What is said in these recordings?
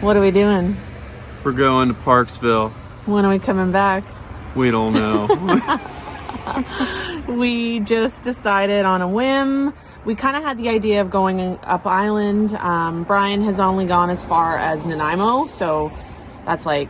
What are we doing? We're going to Parksville. When are we coming back? We don't know. We just decided on a whim. We kind of had the idea of going up island. Brian has only gone as far as Nanaimo, so that's like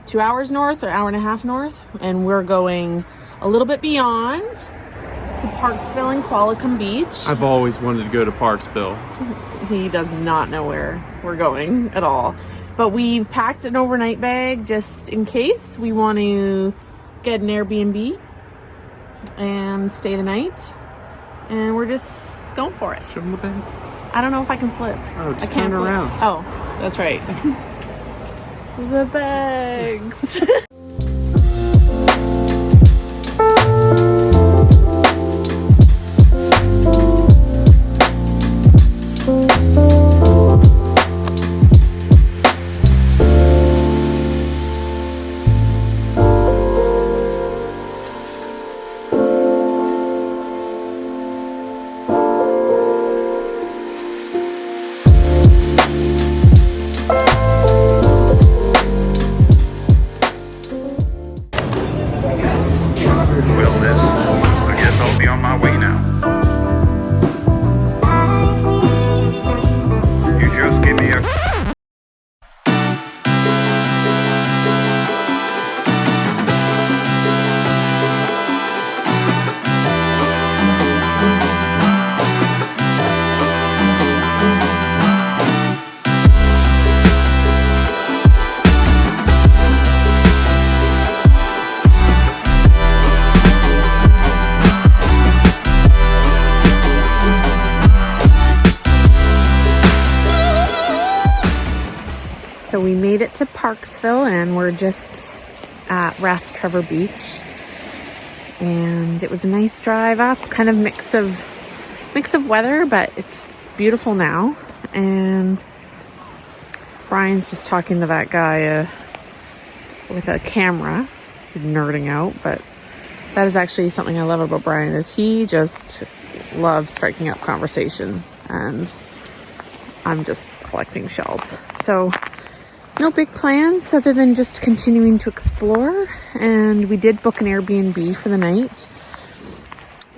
2 hours north or hour and a half north. And we're going a little bit beyond to Parksville and Qualicum Beach. I've always wanted to go to Parksville. He does not know where we're going at all. But we've packed an overnight bag just in case we want to get an Airbnb and stay the night. And we're just going for it. Show them the bags. I don't know if I can flip. Oh, just I can't turn flip. around. Oh, that's right. The bags. So we made it to Parksville and we're just at Rath Trevor Beach. And it was a nice drive up, kind of mix of weather, but it's beautiful now. And Brian's just talking to that guy with a camera. He's nerding out, but that is actually something I love about Brian is he just loves striking up conversation, and I'm just collecting shells. So no big plans other than just continuing to explore. And we did book an Airbnb for the night.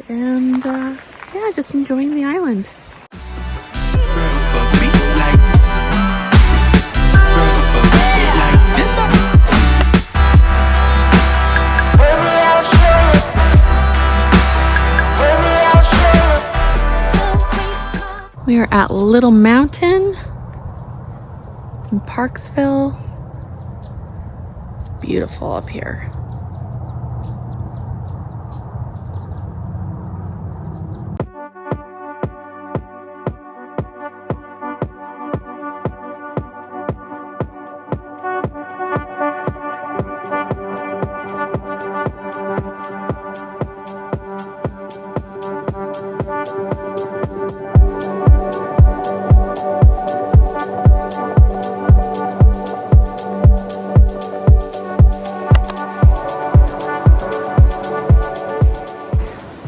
And yeah, just enjoying the island. We are at Little Mountain in Parksville. It's beautiful up here.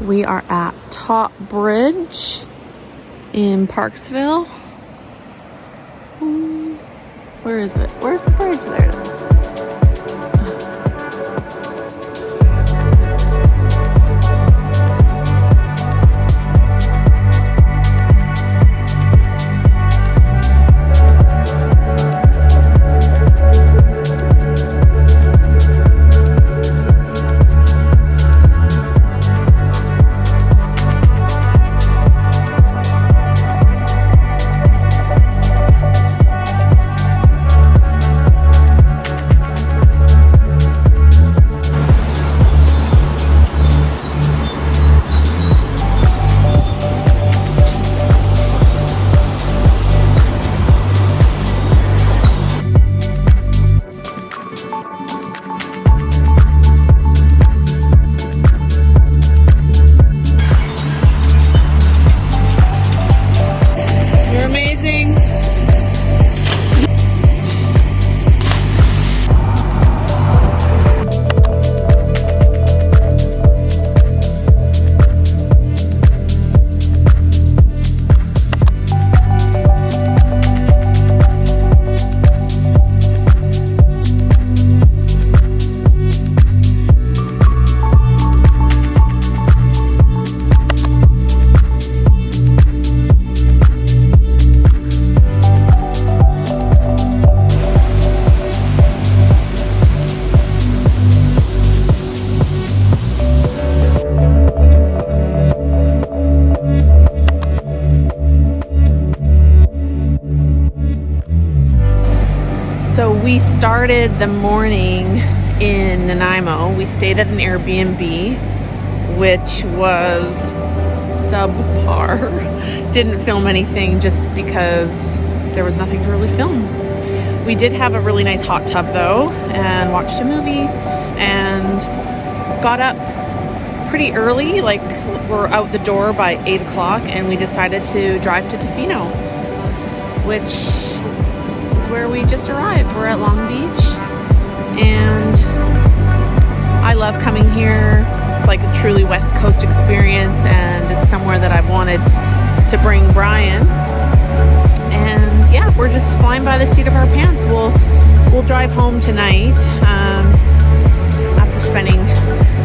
We are at Top Bridge in Parksville. Where is it? Where's the bridge? There it is. We started the morning in Nanaimo. We stayed at an Airbnb, which was subpar. Didn't film anything just because there was nothing to really film. We did have a really nice hot tub though, and watched a movie, and got up pretty early, like we're out the door by 8 o'clock, and we decided to drive to Tofino, which is where we just arrived. We're at Long Beach, and I love coming here. It's like a truly West Coast experience, and it's somewhere that I've wanted to bring Brian. And yeah, we're just flying by the seat of our pants. We'll drive home tonight after spending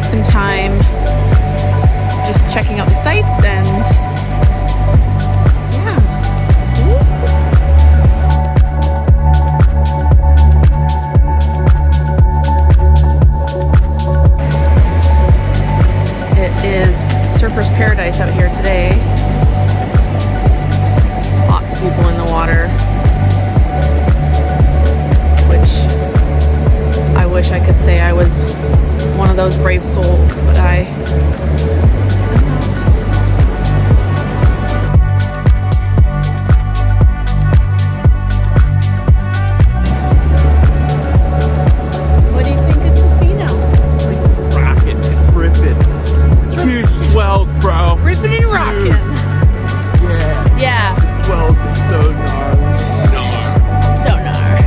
some time just checking out the sights, and yeah. It is surfer's paradise out here today. Lots of people in the water, which I wish I could say I was one of those brave souls, but I'm not. What do you think of Tofino? This place is rocking. It's ripping. Huge swells, bro. Ripping and rocking. Yeah. Yeah. The swells are so gnarly. So gnar.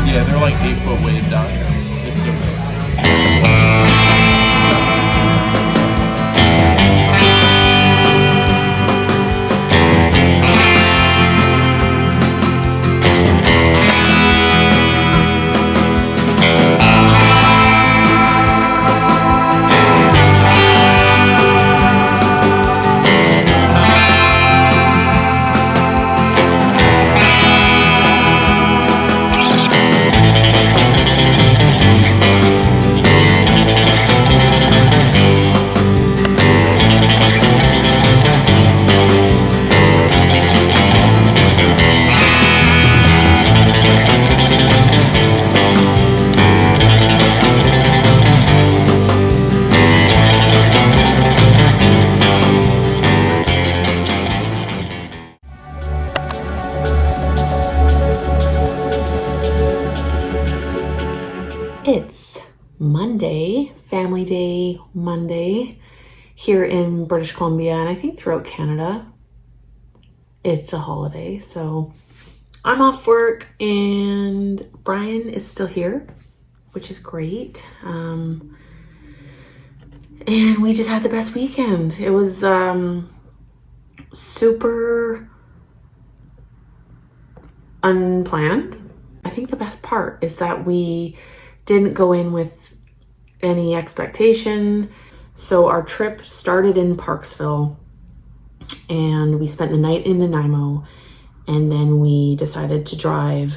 Yeah, they're like 8-foot waves out here. It's so good. It's Monday, Family Day Monday, here in British Columbia, and I think throughout Canada. It's a holiday, so I'm off work, and Brian is still here, which is great. And we just had the best weekend. It was super unplanned. I think the best part is that we didn't go in with any expectation. So our trip started in Parksville, and we spent the night in Nanaimo, and then we decided to drive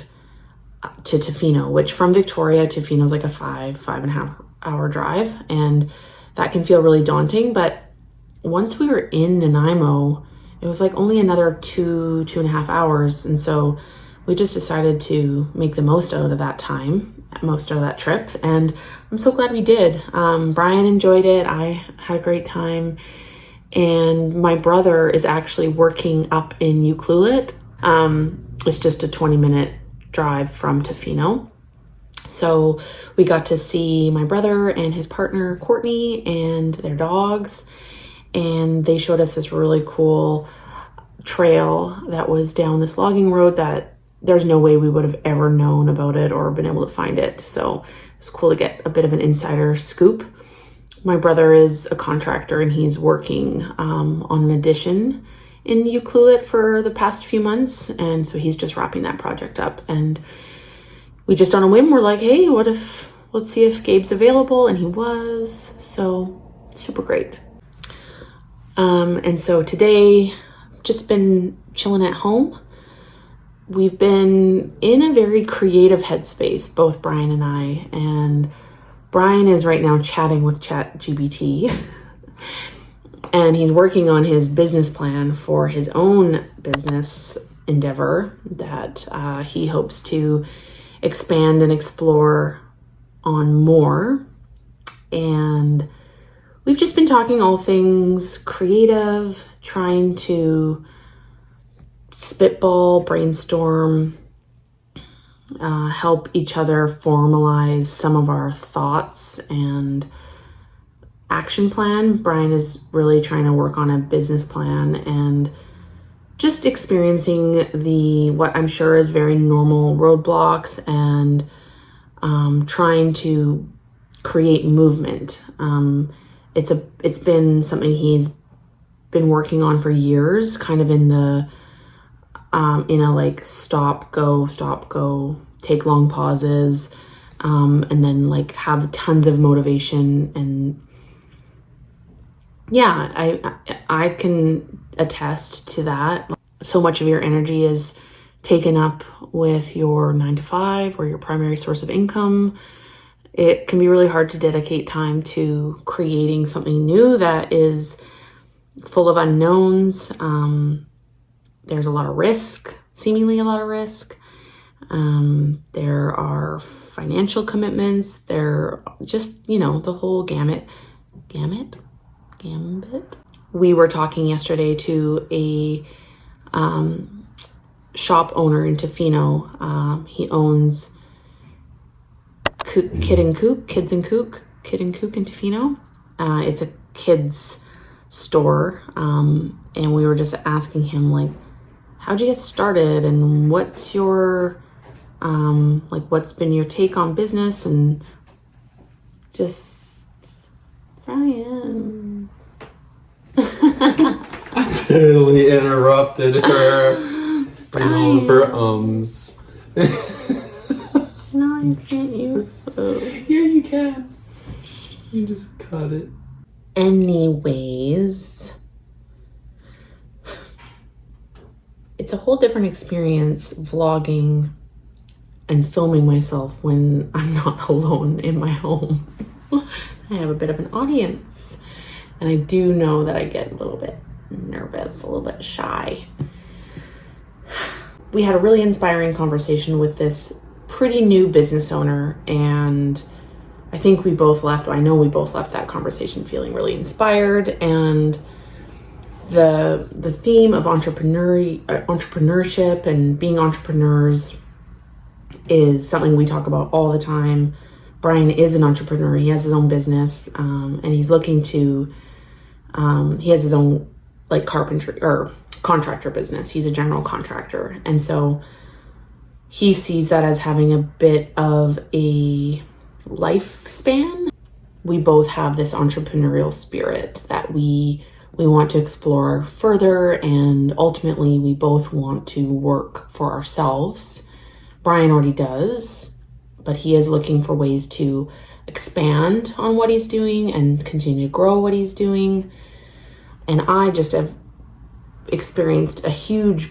to Tofino, which from Victoria, Tofino is like a 5.5 hour drive, and that can feel really daunting. But once we were in Nanaimo, it was like only another 2.5 hours, and so we just decided to make the most out of that time, most out of that trip, and I'm so glad we did. Brian enjoyed it. I had a great time, and my brother is actually working up in Ucluelet. It's just a 20-minute drive from Tofino. So we got to see my brother and his partner, Corie, and their dogs, and they showed us this really cool trail that was down this logging road that there's no way we would have ever known about it or been able to find it. So it's cool to get a bit of an insider scoop. My brother is a contractor, and he's working on an addition in Ucluelet for the past few months, and so he's just wrapping that project up. And we just on a whim were like, hey, let's see if Gabe's available, and he was. So super great. And so today just been chilling at home. we've been in a very creative headspace, both Brian and I, and Brian is right now chatting with ChatGPT and he's working on his business plan for his own business endeavor that he hopes to expand and explore on more. And we've just been talking all things creative, trying to spitball, brainstorm, help each other formalize some of our thoughts and action plan. Brian is really trying to work on a business plan and just experiencing what I'm sure is very normal roadblocks and trying to create movement. It's been something he's been working on for years, kind of in a like stop, go, take long pauses, and then like have tons of motivation. And yeah, I can attest to that. So much of your energy is taken up with your 9 to 5 or your primary source of income. It can be really hard to dedicate time to creating something new that is full of unknowns. There's a lot of risk, seemingly a lot of risk. There are financial commitments. There just, the whole gambit. We were talking yesterday to a shop owner in Tofino. He owns Kid and Kook in Tofino. It's a kids store. And we were just asking him, like, how'd you get started? And what's your, what's been your take on business? And just, Brian. I totally interrupted her in all of her ums. No, you can't use those. Yeah, you can. You just cut it. Anyways, it's a whole different experience vlogging and filming myself when I'm not alone in my home. I have a bit of an audience, and I do know that I get a little bit nervous, a little bit shy. We had a really inspiring conversation with this pretty new business owner, and I know we both left that conversation feeling really inspired. And the theme of entrepreneurship and being entrepreneurs is something we talk about all the time. Brian is an entrepreneur. He has his own business, and he's looking to, he has his own like carpentry or contractor business. He's a general contractor. And so he sees that as having a bit of a lifespan. We both have this entrepreneurial spirit that we want to explore further, and ultimately we both want to work for ourselves. Brian already does, but he is looking for ways to expand on what he's doing and continue to grow what he's doing. And I just have experienced a huge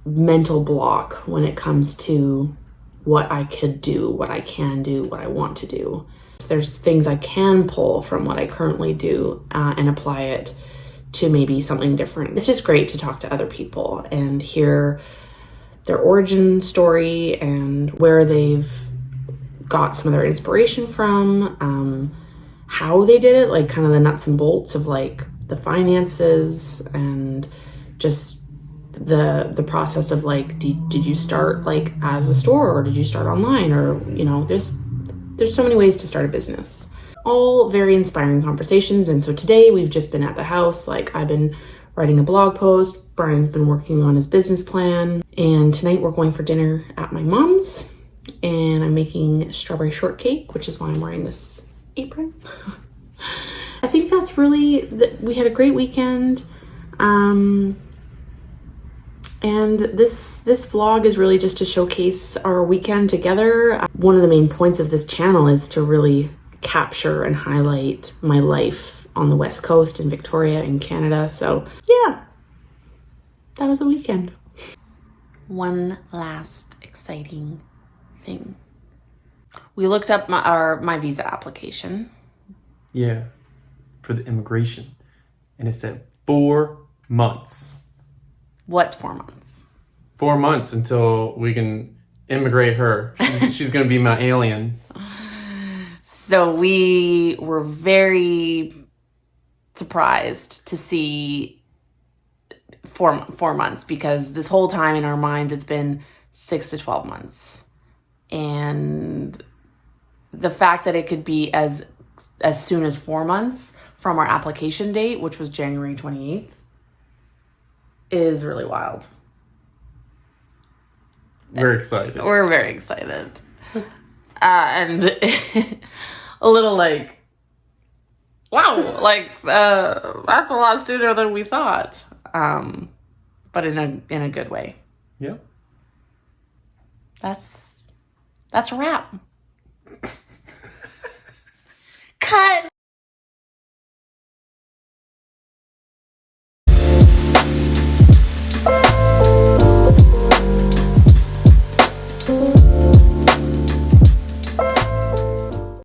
mental block when it comes to what I could do, what I can do, what I want to do. There's things I can pull from what I currently do and apply it to maybe something different. It's just great to talk to other people and hear their origin story and where they've got some of their inspiration from, how they did it, like kind of the nuts and bolts of like the finances and just the process of like, did you start like as a store, or did you start online, or there's so many ways to start a business. All very inspiring conversations. And so today we've just been at the house. Like, I've been writing a blog post, Brian's been working on his business plan, and tonight we're going for dinner at my mom's, and I'm making strawberry shortcake, which is why I'm wearing this apron. I think that's really, we had a great weekend. And this vlog is really just to showcase our weekend together. One of the main points of this channel is to really capture and highlight my life on the West Coast in Victoria in Canada. So yeah, that was a weekend. one last exciting thing. We looked up my visa application. Yeah, for the immigration. And it said 4 months. What's 4 months? 4 months until we can immigrate her. She's going to be my alien. So we were very surprised to see 4 months, because this whole time in our minds it's been 6 to 12 months. And the fact that it could be as soon as 4 months from our application date, which was January 28th, is really wild. We're excited. We're very excited. And a little like, wow, like that's a lot sooner than we thought. But in a good way. Yeah. That's a wrap. Cut.